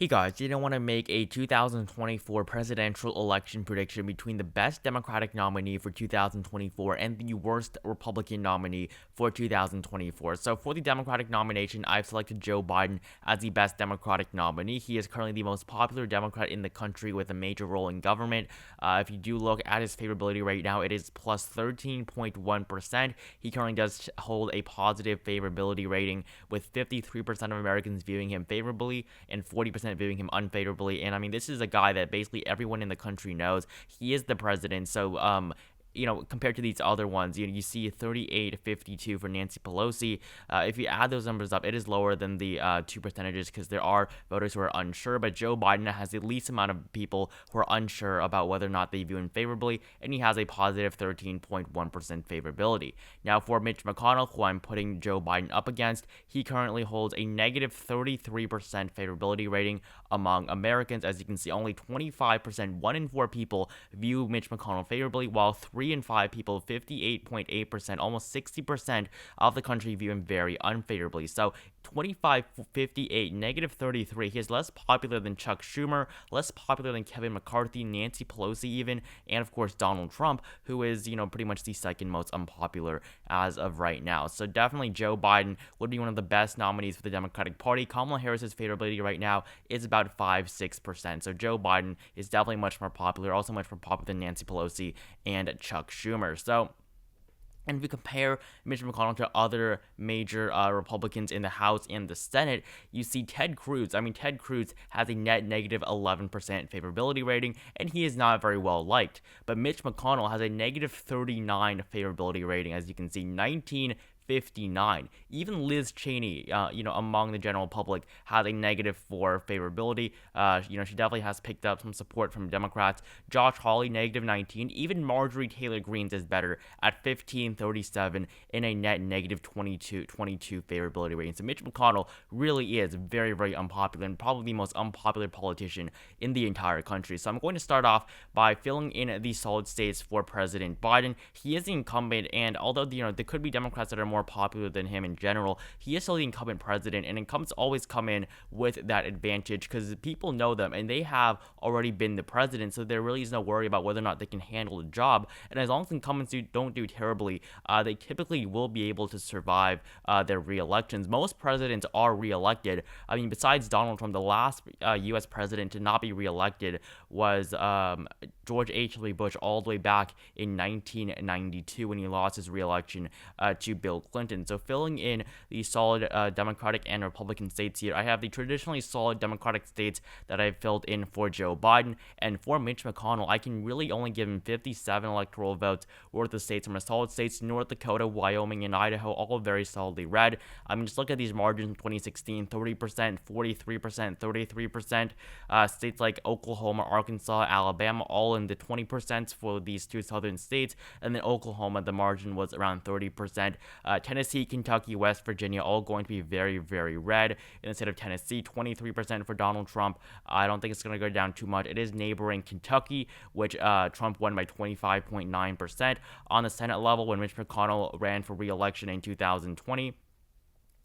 Hey guys, didn't want to make a 2024 presidential election prediction between the best Democratic nominee for 2024 and the worst Republican nominee for 2024. So for the Democratic nomination, I've selected Joe Biden as the best Democratic nominee. He is currently the most popular Democrat in the country with a major role in government. If you do look at his favorability right now, it is plus 13.1%. He currently does hold a positive favorability rating with 53% of Americans viewing him favorably and 40% viewing him unfavorably. And I mean, this is a guy that basically everyone in the country knows. He is the president. So, compared to these other ones, you see 38-52 for Nancy Pelosi. If you add those numbers up, it is lower than the two percentages because there are voters who are unsure. But Joe Biden has the least amount of people who are unsure about whether or not they view him favorably, and he has a positive 13.1% favorability. Now, for Mitch McConnell, who I'm putting Joe Biden up against, he currently holds a negative 33% favorability rating among Americans. As you can see, only 25%, 1 in 4 people view Mitch McConnell favorably, while 3 in 5 people, 58.8%, almost 60% of the country view him very unfavorably. So 25, 58, negative 33. He is less popular than Chuck Schumer, less popular than Kevin McCarthy, Nancy Pelosi even, and of course Donald Trump, who is, pretty much the second most unpopular as of right now. So definitely Joe Biden would be one of the best nominees for the Democratic Party. Kamala Harris's favorability right now is about 5-6%. So Joe Biden is definitely much more popular, also much more popular than Nancy Pelosi and Chuck Schumer. And if you compare Mitch McConnell to other major Republicans in the House and the Senate, you see Ted Cruz. I mean, Ted Cruz has a net negative 11% favorability rating, and he is not very well liked. But Mitch McConnell has a negative 39 favorability rating, as you can see, 1959. Even Liz Cheney, among the general public, has a negative 4 favorability. She definitely has picked up some support from Democrats. Josh Hawley, negative 19. Even Marjorie Taylor Greene is better at 1537 in a net negative 22 favorability rating. So Mitch McConnell really is very, very unpopular and probably the most unpopular politician in the entire country. So I'm going to start off by filling in the solid states for President Biden. He is the incumbent, and although there could be Democrats that are more popular than him in general, he is still the incumbent president, and incumbents always come in with that advantage because people know them and they have already been the president, so there really is no worry about whether or not they can handle the job. And as long as incumbents don't do terribly, they typically will be able to survive their re-elections. Most presidents are re-elected. I mean, besides Donald Trump, the last U.S. president to not be re-elected was George H.W. Bush all the way back in 1992 when he lost his re-election to Bill Clinton. So filling in the solid Democratic and Republican states here, I have the traditionally solid Democratic states that I've filled in for Joe Biden, and for Mitch McConnell, I can really only give him 57 electoral votes worth of states from a solid states: North Dakota, Wyoming, and Idaho, all very solidly red. I mean, just look at these margins in 2016: 30%, 43%, 33%. States like Oklahoma, Arkansas, Alabama, all in the 20% for these two southern states, and then Oklahoma, the margin was around 30%. Tennessee, Kentucky, West Virginia, all going to be very, very red. In the state of Tennessee, 23% for Donald Trump. I don't think it's going to go down too much. It is neighboring Kentucky, which Trump won by 25.9%. On the Senate level, when Mitch McConnell ran for re-election in 2020,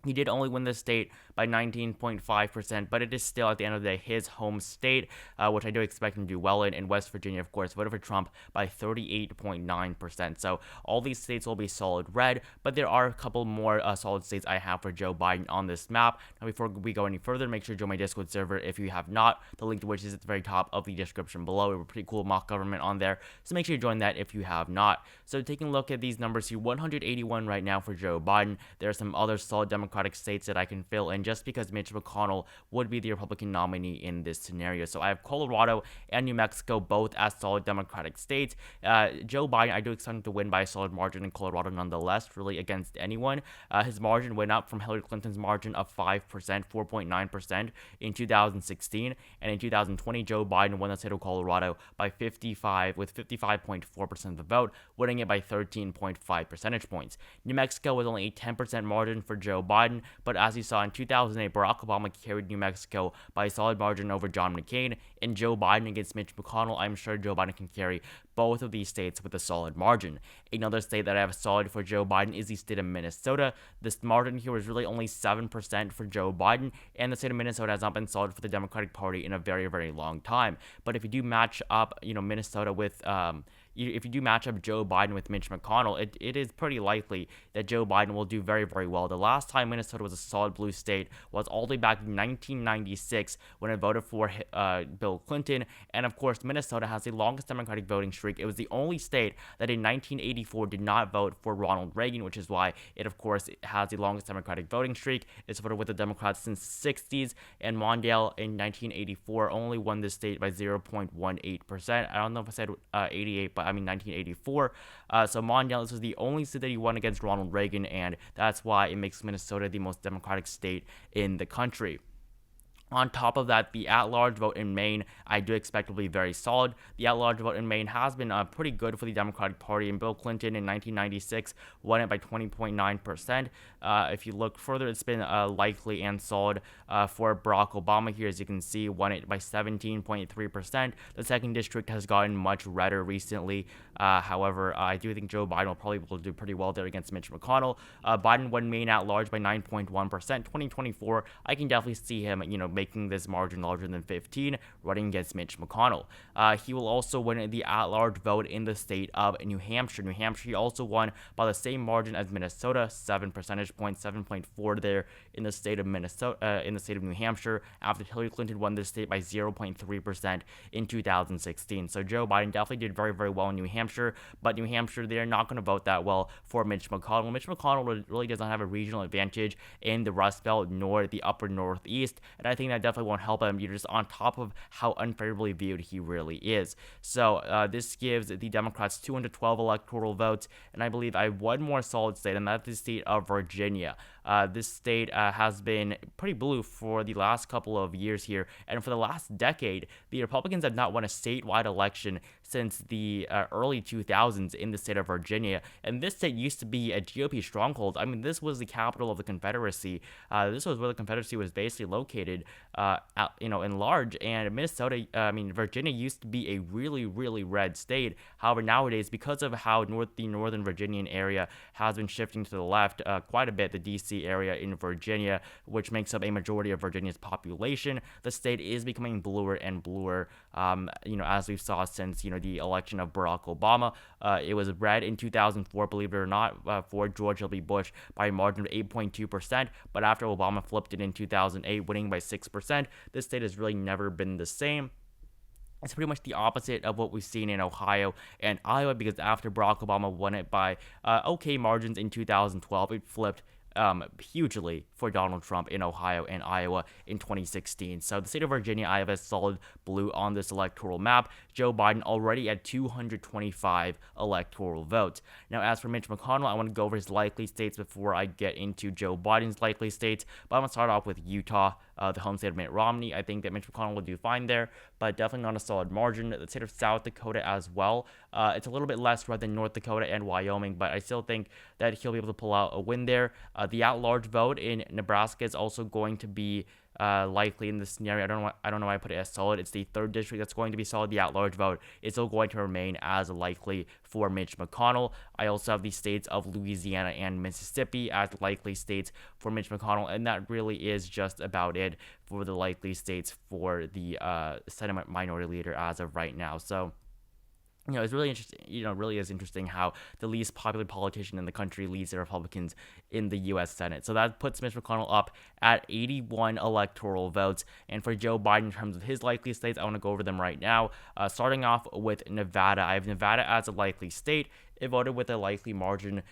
he did only win the state by 19.5%, but it is still, at the end of the day, his home state, which I do expect him to do well in. And West Virginia, of course, voted for Trump by 38.9%. So all these states will be solid red, but there are a couple more solid states I have for Joe Biden on this map. Now, before we go any further, make sure to join my Discord server if you have not. The link to which is at the very top of the description below. We have a pretty cool mock government on there, so make sure you join that if you have not. So taking a look at these numbers here, 181 right now for Joe Biden. There are some other solid Democratic states that I can fill in just because Mitch McConnell would be the Republican nominee in this scenario. So I have Colorado and New Mexico both as solid Democratic states. Joe Biden, I do expect him to win by a solid margin in Colorado nonetheless, really against anyone. His margin went up from Hillary Clinton's margin of 5%, 4.9% in 2016, and in 2020, Joe Biden won the state of Colorado by 55.4% of the vote, winning it by 13.5 percentage points. New Mexico was only a 10% margin for Joe Biden, but as you saw in 2008, Barack Obama carried New Mexico by a solid margin over John McCain, and Joe Biden against Mitch McConnell. I'm sure Joe Biden can carry both of these states with a solid margin. Another state that I have solid for Joe Biden is the state of Minnesota. This margin here was really only 7% for Joe Biden, and the state of Minnesota has not been solid for the Democratic Party in a very, very long time. But if you do match up, Minnesota with if you do match up Joe Biden with Mitch McConnell, it is pretty likely that Joe Biden will do very, very well. The last time Minnesota was a solid blue state was all the way back in 1996 when it voted for Bill Clinton. And of course, Minnesota has the longest Democratic voting streak. It was the only state that in 1984 did not vote for Ronald Reagan, which is why it, of course, has the longest Democratic voting streak. It's voted with the Democrats since the 60s, and Mondale in 1984 only won this state by 0.18%. I don't know if I said 88, but I mean 1984. So Mondale, this was the only state that he won against Ronald Reagan, and that's why it makes Minnesota the most Democratic state in the country. On top of that, the at-large vote in Maine, I do expect will be very solid. The at-large vote in Maine has been pretty good for the Democratic Party, and Bill Clinton in 1996 won it by 20.9%. If you look further, it's been likely and solid for Barack Obama here, as you can see, won it by 17.3%. The second district has gotten much redder recently. However, I do think Joe Biden will probably be able to do pretty well there against Mitch McConnell. Biden won Maine at-large by 9.1%. 2024, I can definitely see him, making this margin larger than 15, running against Mitch McConnell. He will also win the at-large vote in the state of New Hampshire. New Hampshire, he also won by the same margin as Minnesota, 7 percentage points, 7.4 there in the state of New Hampshire, after Hillary Clinton won this state by 0.3% in 2016. So Joe Biden definitely did very, very well in New Hampshire, but New Hampshire, they're not going to vote that well for Mitch McConnell. Mitch McConnell really does not have a regional advantage in the Rust Belt nor the upper Northeast, and I think that definitely won't help him, just on top of how unfavorably viewed he really is. So this gives the Democrats 212 electoral votes, and I believe I have one more solid state, and that's the state of Virginia. This state has been pretty blue for the last couple of years here, and for the last decade, the Republicans have not won a statewide election since the early 2000s in the state of Virginia, and this state used to be a GOP stronghold. I mean, this was the capital of the Confederacy. This was where the Confederacy was basically located, in large, and Virginia used to be a really, really red state. However, nowadays, because of how the northern Virginian area has been shifting to the left quite a bit, the D.C. area in Virginia, which makes up a majority of Virginia's population, the state is becoming bluer and bluer, as we saw since, the election of Barack Obama. It was red in 2004, believe it or not, for George W. Bush by a margin of 8.2%, but after Obama flipped it in 2008, winning by 6%, this state has really never been the same. It's pretty much the opposite of what we've seen in Ohio and Iowa, because after Barack Obama won it by okay margins in 2012, it flipped hugely for Donald Trump in Ohio and Iowa in 2016. So the state of Virginia, I have a solid blue on this electoral map. Joe Biden already at 225 electoral votes. Now, as for Mitch McConnell, I want to go over his likely states before I get into Joe Biden's likely states, but I'm going to start off with Utah, the home state of Mitt Romney. I think that Mitch McConnell will do fine there, but definitely not a solid margin. The state of South Dakota as well. It's a little bit less red than North Dakota and Wyoming, but I still think that he'll be able to pull out a win there. The at-large vote in Nebraska is also going to be likely in this scenario. I don't know why I put it as solid. It's the third district that's going to be solid. The at-large vote is still going to remain as likely for Mitch McConnell. I also have the states of Louisiana and Mississippi as likely states for Mitch McConnell, and that really is just about it for the likely states for the Senate Minority Leader as of right now. So, it's really interesting, really is interesting how the least popular politician in the country leads the Republicans in the U.S. Senate. So that puts Mitch McConnell up at 81 electoral votes. And for Joe Biden, in terms of his likely states, I want to go over them right now. Starting off with Nevada. I have Nevada as a likely state. It voted with a likely margin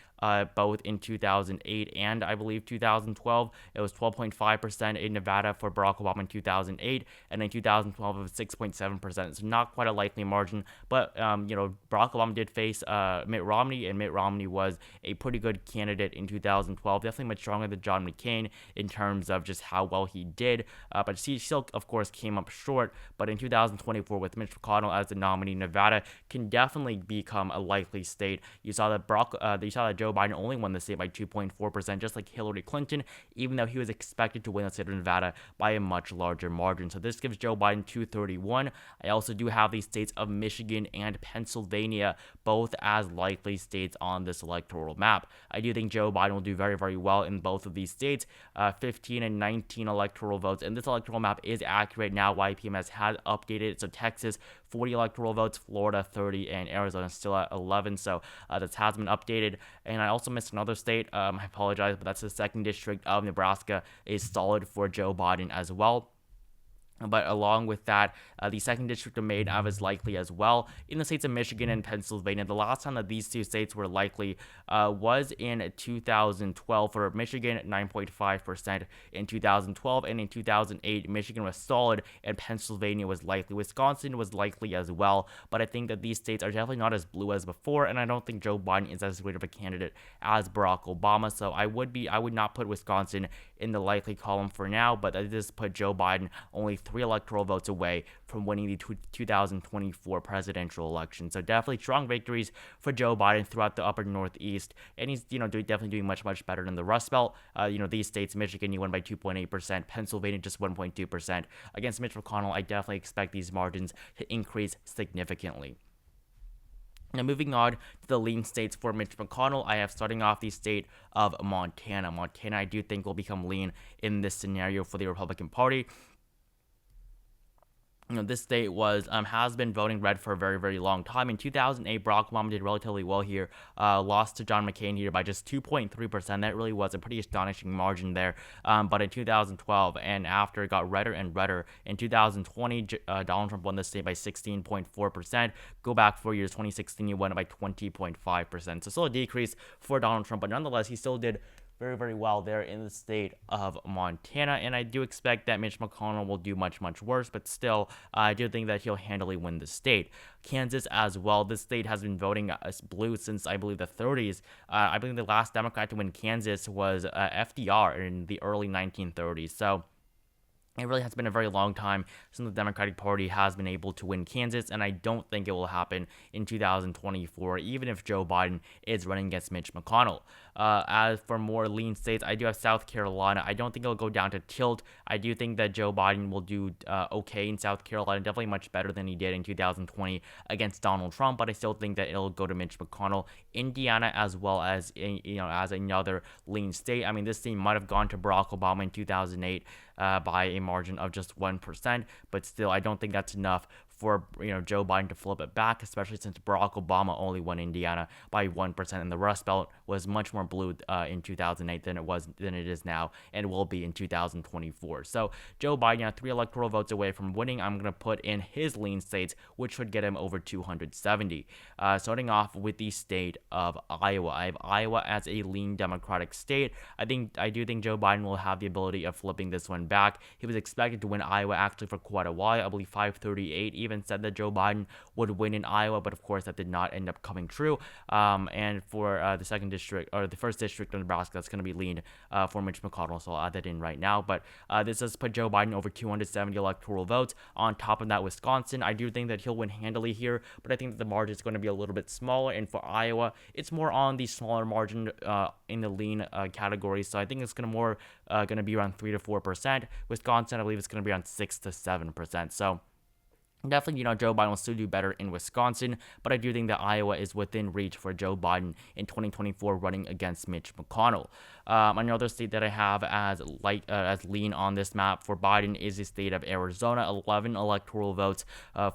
both in 2008 and I believe 2012. It was 12.5% in Nevada for Barack Obama in 2008, and in 2012 it was 6.7%. So not quite a likely margin, but Barack Obama did face Mitt Romney, and Mitt Romney was a pretty good candidate in 2012, definitely much stronger than John McCain in terms of just how well he did, but he still, of course, came up short. But in 2024, with Mitch McConnell as the nominee, Nevada can definitely become a likely state you saw that Joe Biden only won the state by 2.4%, just like Hillary Clinton, even though he was expected to win the state of Nevada by a much larger margin. So this gives Joe Biden 231. I also do have the states of Michigan and Pennsylvania both as likely states on this electoral map. I do think Joe Biden will do very, very well in both of these states, 15 and 19 electoral votes. And this electoral map is accurate now. YPMS has updated it. So Texas, 40 electoral votes, Florida, 30, and Arizona still at 11. So this has been updated. And I also missed another state. I apologize, but that's the 2nd district of Nebraska is solid for Joe Biden as well. But along with that, the 2nd district of Maine is likely as well. In the states of Michigan and Pennsylvania, the last time that these two states were likely was in 2012 for Michigan, 9.5% in 2012, and in 2008, Michigan was solid and Pennsylvania was likely. Wisconsin was likely as well, but I think that these states are definitely not as blue as before, and I don't think Joe Biden is as great of a candidate as Barack Obama. So I would not put Wisconsin in the likely column for now, but I just put Joe Biden only 3 electoral votes away from winning the 2024 presidential election. So definitely strong victories for Joe Biden throughout the upper Northeast, and he's definitely doing much better than the Rust Belt. These states, Michigan, you won by 2.8%, Pennsylvania just 1.2%. Against Mitch McConnell, I definitely expect these margins to increase significantly. Now, moving on to the lean states for Mitch McConnell, I have starting off the state of Montana. Montana, I do think, will become lean in this scenario for the Republican Party. This state has been voting red for a very, very long time. In 2008, Barack Obama did relatively well here, lost to John McCain here by just 2.3%. That really was a pretty astonishing margin there. But in 2012 and after, it got redder and redder. In 2020, Donald Trump won the state by 16.4%. Go back 4 years, 2016, he won it by 20.5%. So still a decrease for Donald Trump, but nonetheless, he still did very, very well there in the state of Montana, and I do expect that Mitch McConnell will do much worse, but still, I do think that he'll handily win the state. Kansas as well. This state has been voting blue since, I believe, the 30s. I believe the last Democrat to win Kansas was FDR in the early 1930s, so it really has been a very long time since the Democratic Party has been able to win Kansas, and I don't think it will happen in 2024, even if Joe Biden is running against Mitch McConnell. As for more lean states, I do have South Carolina. I don't think it'll go down to tilt. I do think that Joe Biden will do okay in South Carolina, definitely much better than he did in 2020 against Donald Trump, but I still think that it'll go to Mitch McConnell. Indiana as well as as another lean state. I mean, this thing might have gone to Barack Obama in 2008 by a margin of just 1%, but still, I don't think that's enough for Joe Biden to flip it back, especially since Barack Obama only won Indiana by 1%, and the Rust Belt was much more blue in 2008 than it is now, and will be in 2024. So Joe Biden, 3 electoral votes away from winning. I'm gonna put in his lean states, which should get him over 270. Starting off with the state of Iowa, I have Iowa as a lean Democratic state. I do think Joe Biden will have the ability of flipping this one back. He was expected to win Iowa actually for quite a while. I believe 538 even said that Joe Biden would win in Iowa, but of course that did not end up coming true. And for the 2nd district, or the 1st district of Nebraska, that's going to be leaned for Mitch McConnell, so I'll add that in right now. But this does put Joe Biden over 270 electoral votes. On top of that, Wisconsin, I do think that he'll win handily here, but I think that the margin is going to be a little bit smaller. And for Iowa, it's more on the smaller margin in the lean category, so I think it's going to be around 3 to 4%. Wisconsin, I believe it's going to be around 6 to 7%. So definitely, Joe Biden will still do better in Wisconsin, but I do think that Iowa is within reach for Joe Biden in 2024 running against Mitch McConnell. Another state that I have as lean on this map for Biden is the state of Arizona. 11 electoral votes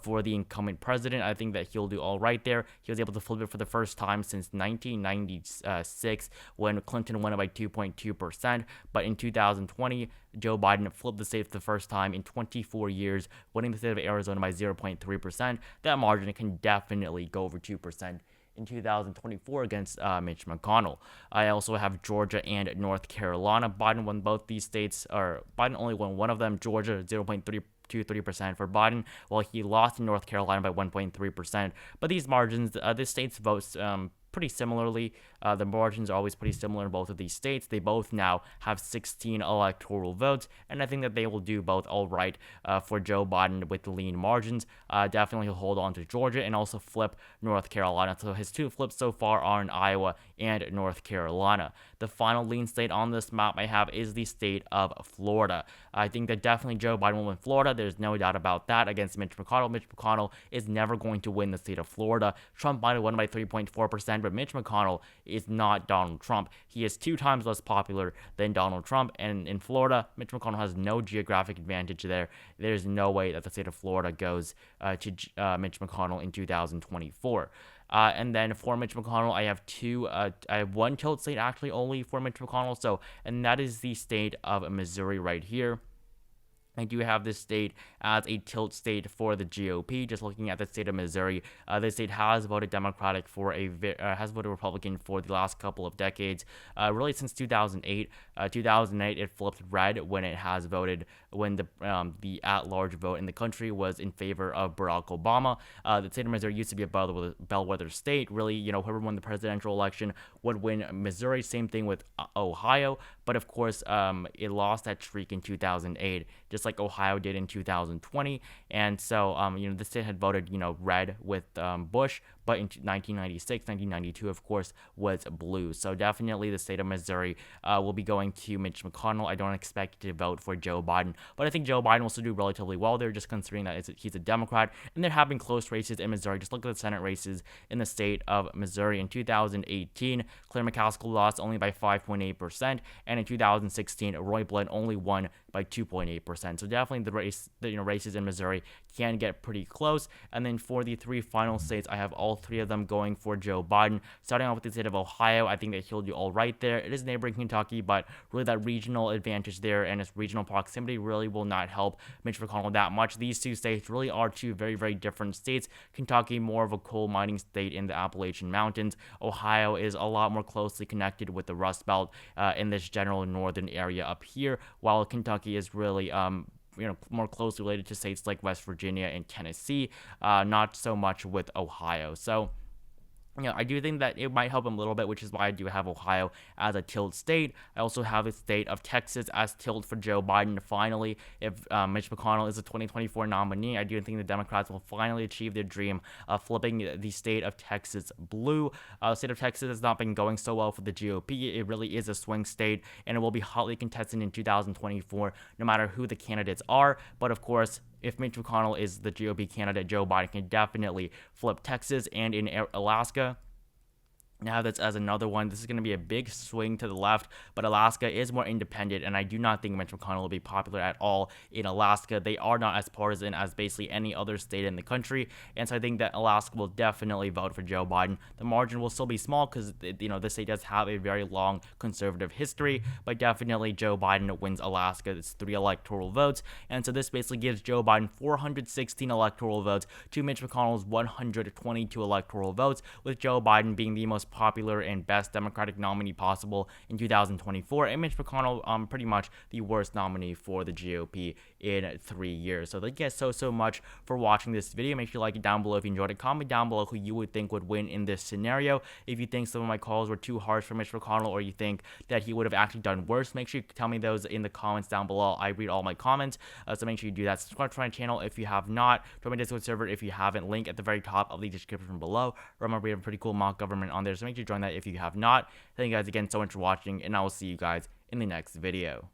for the incumbent president. I think that he'll do all right there. He was able to flip it for the first time since 1996 when Clinton won it by 2.2%. But in 2020, Joe Biden flipped the state for the first time in 24 years, winning the state of Arizona by 0.3%. That margin can definitely go over 2% in 2024 against Mitch McConnell. I also have Georgia and North Carolina. Biden won both these states, or Biden only won one of them. Georgia 0.323% for Biden, while he lost in North Carolina by 1.3%. But these margins, this state's votes pretty similarly. The margins are always pretty similar in both of these states. They both now have 16 electoral votes, and I think that they will do both all right for Joe Biden with the lean margins. Definitely he'll hold on to Georgia and also flip North Carolina. So his two flips so far are in Iowa and North Carolina. The final lean state on this map I have is the state of Florida. I think that definitely Joe Biden will win Florida. There's no doubt about that against Mitch McConnell. Mitch McConnell is never going to win the state of Florida. Trump might have won by 3.4%, but Mitch McConnell is not Donald Trump. He is 2 times less popular than Donald Trump, and in Florida, Mitch McConnell has no geographic advantage there. There's no way that the state of Florida goes to Mitch McConnell in 2024. And then for Mitch McConnell, I have one tilt state actually only for Mitch McConnell. And that is the state of Missouri right here. I do have this state as a tilt state for the GOP. Just looking at the state of Missouri, this state has voted Democratic has voted Republican for the last couple of decades, really since 2008. 2008, it flipped red when it has voted when the at-large vote in the country was in favor of Barack Obama. The state of Missouri used to be a bellwether state. Really, whoever won the presidential election would win Missouri. Same thing with Ohio, but of course, it lost that streak in 2008. Just like Ohio did in 2020. And so, the state had voted, red with Bush, but in 1996, 1992, of course, was blue. So definitely the state of Missouri will be going to Mitch McConnell. I don't expect to vote for Joe Biden, but I think Joe Biden will still do relatively well there, just considering that he's a Democrat, and they're having close races in Missouri. Just look at the Senate races in the state of Missouri. In 2018, Claire McCaskill lost only by 5.8%, and in 2016, Roy Blunt only won by 2.8%. So definitely the races in Missouri can get pretty close. And then for the 3 final states, I have all 3 of them going for Joe Biden. Starting off with the state of Ohio, I think that he'll do all right there. It is neighboring Kentucky, but really that regional advantage there and its regional proximity really will not help Mitch McConnell that much. These 2 states really are 2 very, very different states. Kentucky, more of a coal mining state in the Appalachian Mountains. Ohio is a lot more closely connected with the Rust Belt in this general northern area up here, while Kentucky is really more closely related to states like West Virginia and Tennessee, not so much with Ohio. So I do think that it might help him a little bit, which is why I do have Ohio as a tilt state. I also have the state of Texas as tilt for Joe Biden. Finally, if Mitch McConnell is a 2024 nominee, I do think the Democrats will finally achieve their dream of flipping the state of Texas blue. The state of Texas has not been going so well for the GOP. It really is a swing state, and it will be hotly contested in 2024, no matter who the candidates are. But of course, if Mitch McConnell is the GOP candidate, Joe Biden can definitely flip Texas and in Alaska. Now that's as another one. This is going to be a big swing to the left, but Alaska is more independent, and I do not think Mitch McConnell will be popular at all in Alaska. They are not as partisan as basically any other state in the country, and so I think that Alaska will definitely vote for Joe Biden. The margin will still be small because, the state does have a very long conservative history, but definitely Joe Biden wins Alaska. It's 3 electoral votes, and so this basically gives Joe Biden 416 electoral votes to Mitch McConnell's 122 electoral votes, with Joe Biden being the most popular and best Democratic nominee possible in 2024, and Mitch McConnell pretty much the worst nominee for the GOP in 3 years. So thank you guys so much for watching this video. Make sure you like it down below if you enjoyed it. Comment down below who you would think would win in this scenario. If you think some of my calls were too harsh for Mitch McConnell, or you think that he would have actually done worse, make sure you tell me those in the comments down below. I read all my comments, so make sure you do that. Subscribe to my channel if you have not. Join my Discord server if you haven't. Link at the very top of the description below. Remember, we have a pretty cool mock government on there, so make sure you join that if you have not. Thank you guys again so much for watching, and I will see you guys in the next video.